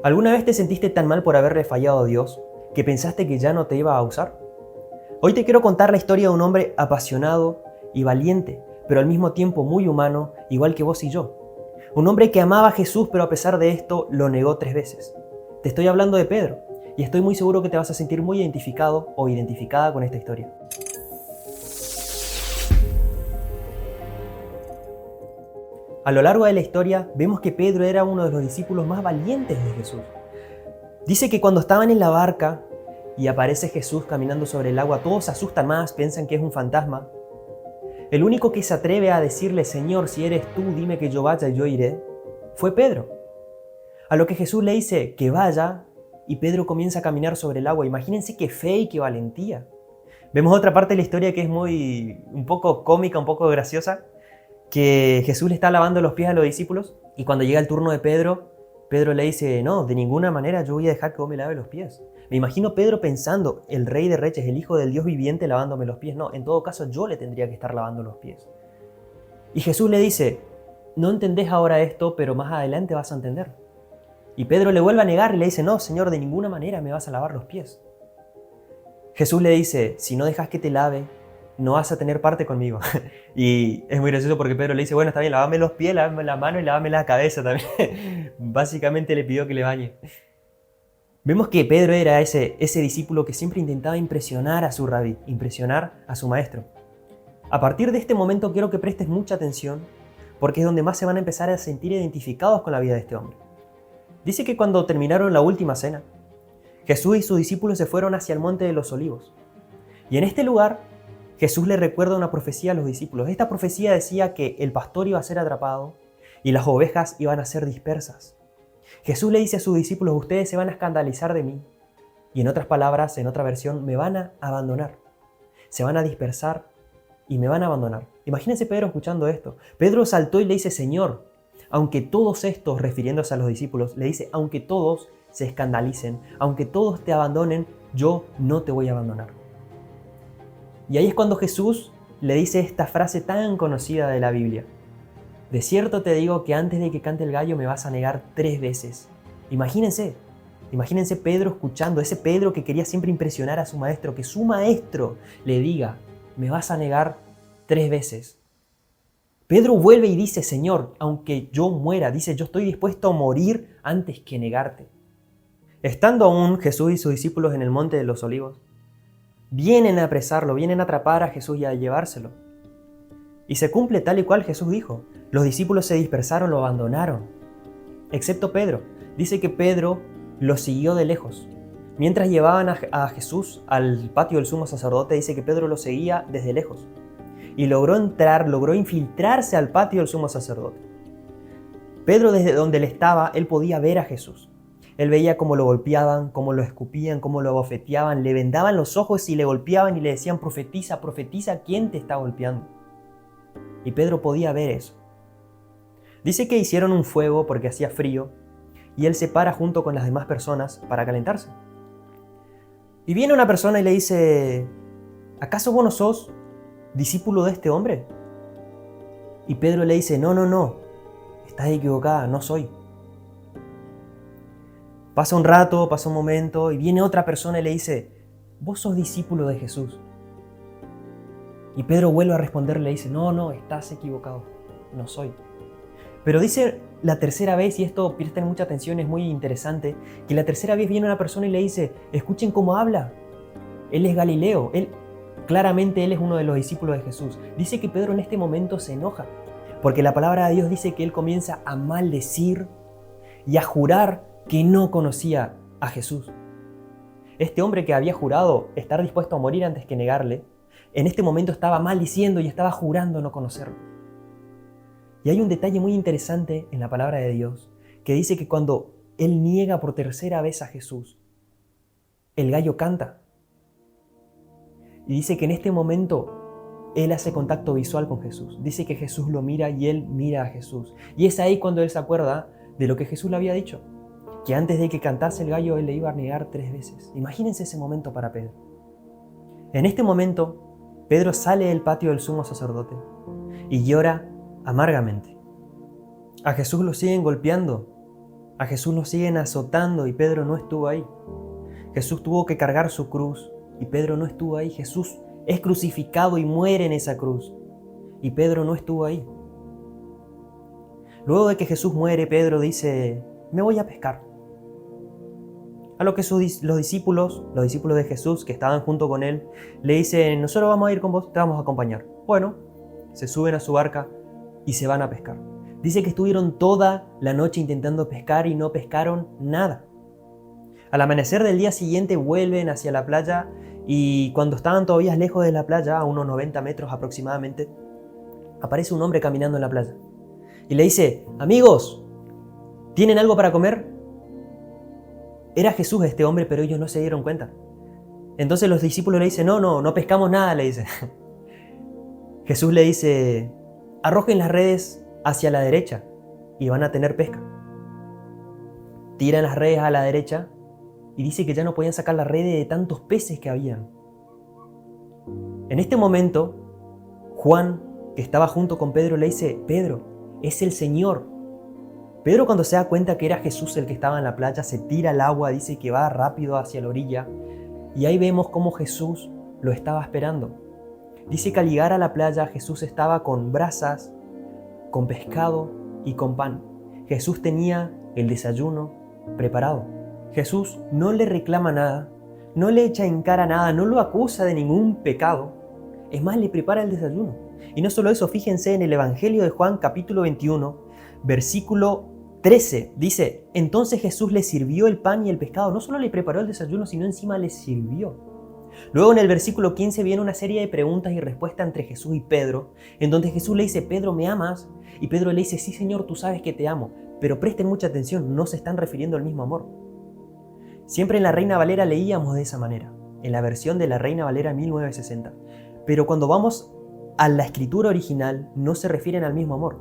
¿Alguna vez te sentiste tan mal por haberle fallado a Dios que pensaste que ya no te iba a usar? Hoy te quiero contar la historia de un hombre apasionado y valiente, pero al mismo tiempo muy humano, igual que vos y yo. Un hombre que amaba a Jesús, pero a pesar de esto lo negó 3 veces. Te estoy hablando de Pedro, y estoy muy seguro que te vas a sentir muy identificado o identificada con esta historia. A lo largo de la historia vemos que Pedro era uno de los discípulos más valientes de Jesús. Dice que cuando estaban en la barca y aparece Jesús caminando sobre el agua, todos se asustan más, piensan que es un fantasma. El único que se atreve a decirle: Señor, si eres tú, dime que yo vaya y yo iré, fue Pedro. A lo que Jesús le dice que vaya y Pedro comienza a caminar sobre el agua. Imagínense qué fe y qué valentía. Vemos otra parte de la historia que es un poco cómica, un poco graciosa, que Jesús le está lavando los pies a los discípulos y cuando llega el turno de Pedro, Pedro le dice: no, de ninguna manera yo voy a dejar que vos me laves los pies. Me imagino Pedro pensando: el Rey de Reyes, el Hijo del Dios viviente lavándome los pies. No, en todo caso yo le tendría que estar lavando los pies. Y Jesús le dice: no entendés ahora esto, pero más adelante vas a entender. Y Pedro le vuelve a negar y le dice: no, Señor, de ninguna manera me vas a lavar los pies. Jesús le dice: si no dejas que te lave, no vas a tener parte conmigo. Y es muy gracioso porque Pedro le dice: bueno, está bien, lávame los pies, lávame la mano y lávame la cabeza también. Básicamente le pidió que le bañe. Vemos que Pedro era ese discípulo que siempre intentaba impresionar a su rabí, impresionar a su maestro. A partir de este momento quiero que prestes mucha atención porque es donde más se van a empezar a sentir identificados con la vida de este hombre. Dice que cuando terminaron la última cena, Jesús y sus discípulos se fueron hacia el monte de los olivos. Y en este lugar, Jesús le recuerda una profecía a los discípulos. Esta profecía decía que el pastor iba a ser atrapado y las ovejas iban a ser dispersas. Jesús le dice a sus discípulos: ustedes se van a escandalizar de mí. Y en otras palabras, en otra versión, me van a abandonar. Se van a dispersar y me van a abandonar. Imagínense Pedro escuchando esto. Pedro saltó y le dice: Señor, aunque todos estos, refiriéndose a los discípulos, le dice: aunque todos se escandalicen, aunque todos te abandonen, yo no te voy a abandonar. Y ahí es cuando Jesús le dice esta frase tan conocida de la Biblia: de cierto te digo que antes de que cante el gallo me vas a negar 3 veces. Imagínense Pedro escuchando, ese Pedro que quería siempre impresionar a su maestro, que su maestro le diga: me vas a negar 3 veces. Pedro vuelve y dice: Señor, aunque yo muera, dice, yo estoy dispuesto a morir antes que negarte. Estando aún Jesús y sus discípulos en el monte de los olivos, vienen a apresarlo, vienen a atrapar a Jesús y a llevárselo. Y se cumple tal y cual Jesús dijo. Los discípulos se dispersaron, lo abandonaron, excepto Pedro. Dice que Pedro lo siguió de lejos. Mientras llevaban a Jesús al patio del sumo sacerdote, dice que Pedro lo seguía desde lejos. Y logró infiltrarse al patio del sumo sacerdote. Pedro, desde donde él estaba, él podía ver a Jesús. Él veía cómo lo golpeaban, cómo lo escupían, cómo lo abofeteaban, le vendaban los ojos y le golpeaban y le decían: profetiza, profetiza, ¿quién te está golpeando? Y Pedro podía ver eso. Dice que hicieron un fuego porque hacía frío y él se para junto con las demás personas para calentarse. Y viene una persona y le dice: ¿acaso vos no sos discípulo de este hombre? Y Pedro le dice: no, estás equivocada, no soy. Pasa un rato, pasa un momento y viene otra persona y le dice: vos sos discípulo de Jesús. Y Pedro vuelve a responder, le dice: no, estás equivocado, no soy. Pero dice la tercera vez, y esto presten mucha atención, es muy interesante, que la tercera vez viene una persona y le dice: escuchen cómo habla, él es Galileo, claramente él es uno de los discípulos de Jesús. Dice que Pedro en este momento se enoja, porque la palabra de Dios dice que él comienza a maldecir y a jurar que no conocía a Jesús. Este hombre que había jurado estar dispuesto a morir antes que negarle, en este momento estaba maldiciendo y estaba jurando no conocerlo. Y hay un detalle muy interesante en la palabra de Dios, que dice que cuando él niega por tercera vez a Jesús, el gallo canta. Y dice que en este momento él hace contacto visual con Jesús. Dice que Jesús lo mira y él mira a Jesús. Y es ahí cuando él se acuerda de lo que Jesús le había dicho, que antes de que cantase el gallo él le iba a negar 3 veces. Imagínense ese momento para Pedro. En este momento, Pedro sale del patio del sumo sacerdote y llora amargamente. A Jesús lo siguen golpeando A Jesús lo siguen azotando y Pedro no estuvo ahí. Jesús tuvo que cargar su cruz y Pedro no estuvo ahí. Jesús es crucificado y muere en esa cruz y Pedro no estuvo ahí. Luego de que Jesús muere, Pedro dice, me voy a pescar. A lo que los discípulos de Jesús que estaban junto con él, le dicen, nosotros vamos a ir con vos, te vamos a acompañar. Bueno, se suben a su barca y se van a pescar. Dice que estuvieron toda la noche intentando pescar y no pescaron nada. Al amanecer del día siguiente vuelven hacia la playa y cuando estaban todavía lejos de la playa, a unos 90 metros aproximadamente, aparece un hombre caminando en la playa. Y le dice, amigos, ¿tienen algo para comer? Era Jesús este hombre, pero ellos no se dieron cuenta. Entonces los discípulos le dicen, no pescamos nada, le dice. Jesús le dice, arrojen las redes hacia la derecha y van a tener pesca. Tiran las redes a la derecha y dice que ya no podían sacar la red de tantos peces que habían. En este momento, Juan, que estaba junto con Pedro, le dice, Pedro, es el Señor. Pedro, cuando se da cuenta que era Jesús el que estaba en la playa, se tira al agua, dice que va rápido hacia la orilla y ahí vemos cómo Jesús lo estaba esperando. Dice que al llegar a la playa Jesús estaba con brasas, con pescado y con pan. Jesús tenía el desayuno preparado. Jesús no le reclama nada, no le echa en cara nada, no lo acusa de ningún pecado. Es más, le prepara el desayuno. Y no solo eso, fíjense en el Evangelio de Juan capítulo 21, versículo 13, dice, entonces Jesús le sirvió el pan y el pescado. No solo le preparó el desayuno, sino encima le sirvió. Luego en el versículo 15 viene una serie de preguntas y respuestas entre Jesús y Pedro, en donde Jesús le dice, Pedro, ¿me amas? Y Pedro le dice, sí Señor, tú sabes que te amo. Pero presten mucha atención, no se están refiriendo al mismo amor. Siempre en la Reina Valera leíamos de esa manera, en la versión de la Reina Valera 1960. Pero cuando vamos a la escritura original, no se refieren al mismo amor.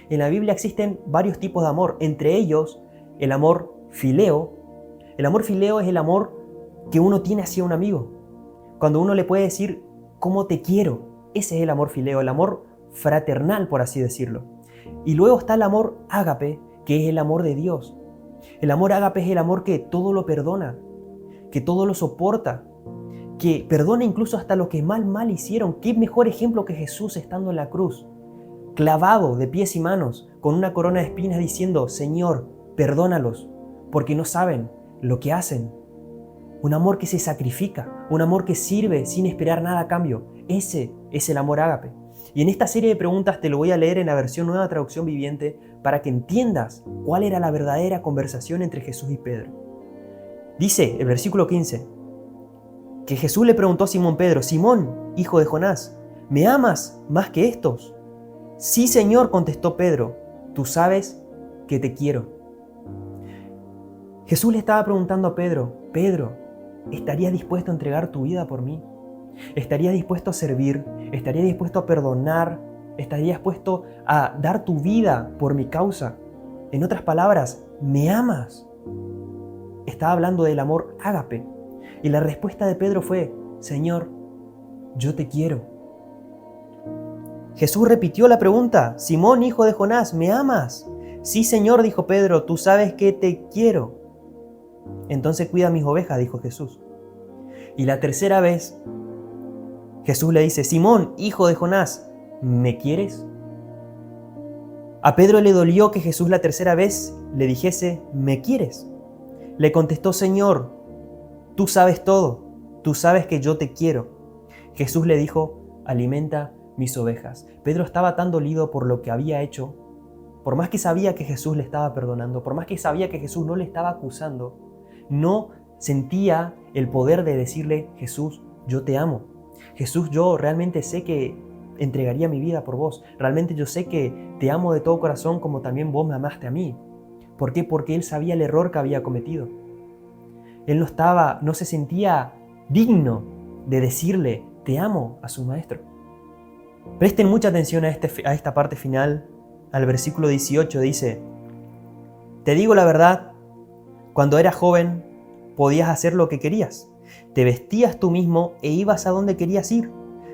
En la Biblia existen varios tipos de amor, entre ellos el amor fileo. El amor fileo es el amor que uno tiene hacia un amigo. Cuando uno le puede decir, ¿cómo te quiero? Ese es el amor fileo, el amor fraternal, por así decirlo. Y luego está el amor ágape, que es el amor de Dios. El amor ágape es el amor que todo lo perdona, que todo lo soporta, que perdona incluso hasta lo que mal hicieron. ¿Qué mejor ejemplo que Jesús estando en la cruz? Clavado de pies y manos, con una corona de espinas diciendo, Señor, perdónalos, porque no saben lo que hacen. Un amor que se sacrifica, un amor que sirve sin esperar nada a cambio. Ese es el amor ágape. Y en esta serie de preguntas te lo voy a leer en la versión Nueva Traducción Viviente para que entiendas cuál era la verdadera conversación entre Jesús y Pedro. Dice el versículo 15, que Jesús le preguntó a Simón Pedro, Simón, hijo de Jonás, ¿me amas más que estos? Sí, Señor, contestó Pedro, tú sabes que te quiero. Jesús le estaba preguntando a Pedro, Pedro, ¿estarías dispuesto a entregar tu vida por mí? ¿Estarías dispuesto a servir? ¿Estarías dispuesto a perdonar? ¿Estarías dispuesto a dar tu vida por mi causa? En otras palabras, ¿me amas? Estaba hablando del amor ágape. Y la respuesta de Pedro fue, Señor, yo te quiero. Jesús repitió la pregunta, Simón, hijo de Jonás, ¿me amas? Sí, Señor, dijo Pedro, tú sabes que te quiero. Entonces cuida mis ovejas, dijo Jesús. Y la tercera vez, Jesús le dice, Simón, hijo de Jonás, ¿me quieres? A Pedro le dolió que Jesús la tercera vez le dijese, ¿me quieres? Le contestó, Señor, tú sabes todo, tú sabes que yo te quiero. Jesús le dijo, alimenta mis ovejas. Pedro estaba tan dolido por lo que había hecho, por más que sabía que Jesús le estaba perdonando, por más que sabía que Jesús no le estaba acusando, no sentía el poder de decirle, Jesús, yo te amo. Jesús, yo realmente sé que entregaría mi vida por vos. Realmente yo sé que te amo de todo corazón como también vos me amaste a mí. ¿Por qué? Porque él sabía el error que había cometido. Él no se sentía digno de decirle, te amo a su maestro. Presten mucha atención a esta parte final, al versículo 18 dice, te digo la verdad, cuando eras joven podías hacer lo que querías, te vestías tú mismo e ibas a donde querías ir.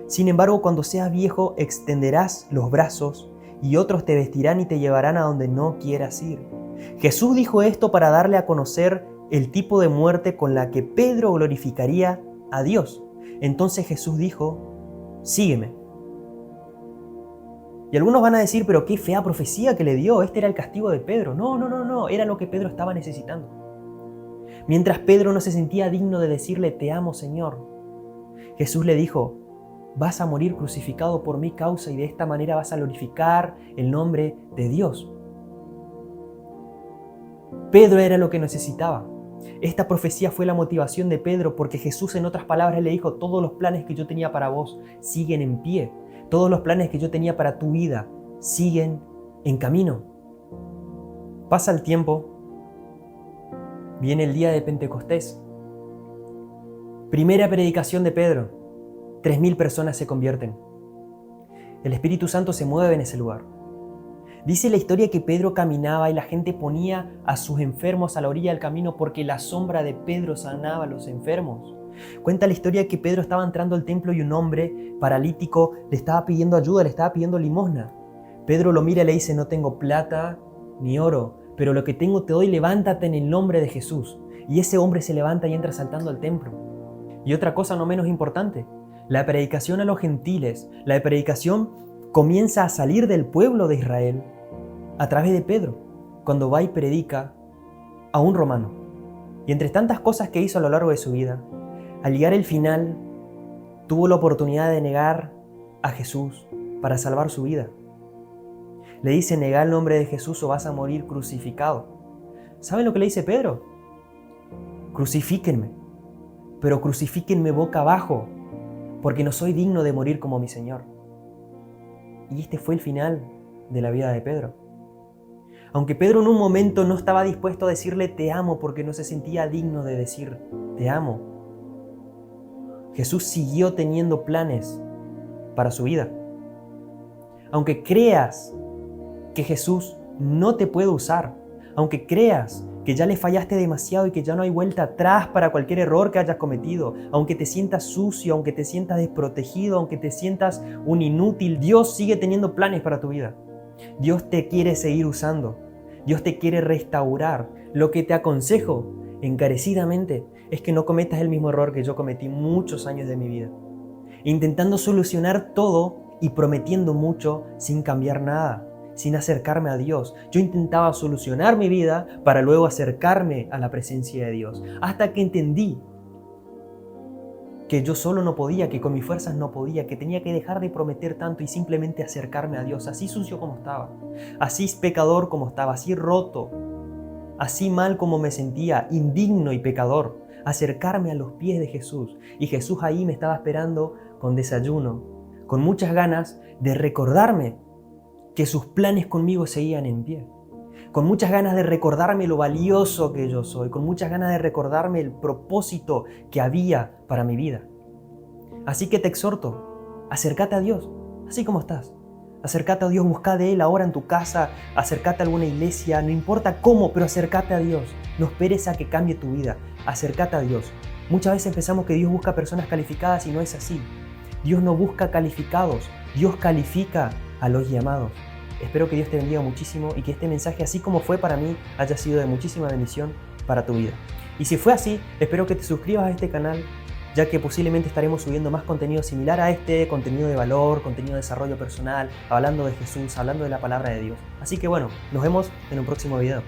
Sin embargo, cuando seas viejo extenderás los brazos y otros te vestirán y te llevarán a donde no quieras ir. Jesús dijo esto para darle a conocer el tipo de muerte con la que Pedro glorificaría a Dios. Entonces Jesús dijo, sígueme. Y algunos van a decir, pero qué fea profecía que le dio, este era el castigo de Pedro. No, era lo que Pedro estaba necesitando. Mientras Pedro no se sentía digno de decirle, te amo, Señor, Jesús le dijo, vas a morir crucificado por mi causa y de esta manera vas a glorificar el nombre de Dios. Pedro era lo que necesitaba. Esta profecía fue la motivación de Pedro porque Jesús, en otras palabras, le dijo, todos los planes que yo tenía para vos siguen en pie. Todos los planes que yo tenía para tu vida siguen en camino. Pasa el tiempo, viene el día de Pentecostés. Primera predicación de Pedro, 3.000 personas se convierten. El Espíritu Santo se mueve en ese lugar. Dice la historia que Pedro caminaba y la gente ponía a sus enfermos a la orilla del camino porque la sombra de Pedro sanaba a los enfermos. Cuenta la historia que Pedro estaba entrando al templo y un hombre paralítico le estaba pidiendo ayuda, le estaba pidiendo limosna. Pedro lo mira y le dice, no tengo plata ni oro, pero lo que tengo te doy, levántate en el nombre de Jesús. Y ese hombre se levanta y entra saltando al templo. Y otra cosa no menos importante, la predicación a los gentiles, la predicación comienza a salir del pueblo de Israel a través de Pedro, cuando va y predica a un romano. Y entre tantas cosas que hizo a lo largo de su vida, al llegar el final, tuvo la oportunidad de negar a Jesús para salvar su vida. Le dice, negá el nombre de Jesús o vas a morir crucificado. ¿Saben lo que le dice Pedro? Crucifíquenme, pero crucifíquenme boca abajo, porque no soy digno de morir como mi Señor. Y este fue el final de la vida de Pedro. Aunque Pedro en un momento no estaba dispuesto a decirle te amo porque no se sentía digno de decir te amo, Jesús siguió teniendo planes para su vida. Aunque creas que Jesús no te puede usar, aunque creas que ya le fallaste demasiado y que ya no hay vuelta atrás para cualquier error que hayas cometido, aunque te sientas sucio, aunque te sientas desprotegido, aunque te sientas un inútil, Dios sigue teniendo planes para tu vida. Dios te quiere seguir usando. Dios te quiere restaurar. Lo que te aconsejo encarecidamente es que no cometas el mismo error que yo cometí muchos años de mi vida, intentando solucionar todo y prometiendo mucho sin cambiar nada, sin acercarme a Dios. Yo intentaba solucionar mi vida para luego acercarme a la presencia de Dios, hasta que entendí que yo solo no podía, que con mis fuerzas no podía, que tenía que dejar de prometer tanto y simplemente acercarme a Dios, así sucio como estaba, así pecador como estaba, así roto, así mal como me sentía, indigno y pecador, acercarme a los pies de Jesús. Y Jesús ahí me estaba esperando con desayuno, con muchas ganas de recordarme que sus planes conmigo seguían en pie, con muchas ganas de recordarme lo valioso que yo soy, con muchas ganas de recordarme el propósito que había para mi vida. Así que te exhorto, acércate a Dios, así como estás. Acércate a Dios, busca de Él ahora en tu casa, acércate a alguna iglesia, no importa cómo, pero acércate a Dios. No esperes a que cambie tu vida, acércate a Dios. Muchas veces pensamos que Dios busca personas calificadas y no es así. Dios no busca calificados, Dios califica a los llamados. Espero que Dios te bendiga muchísimo y que este mensaje, así como fue para mí, haya sido de muchísima bendición para tu vida. Y si fue así, espero que te suscribas a este canal, ya que posiblemente estaremos subiendo más contenido similar a este, contenido de valor, contenido de desarrollo personal, hablando de Jesús, hablando de la palabra de Dios. Así que bueno, nos vemos en un próximo video.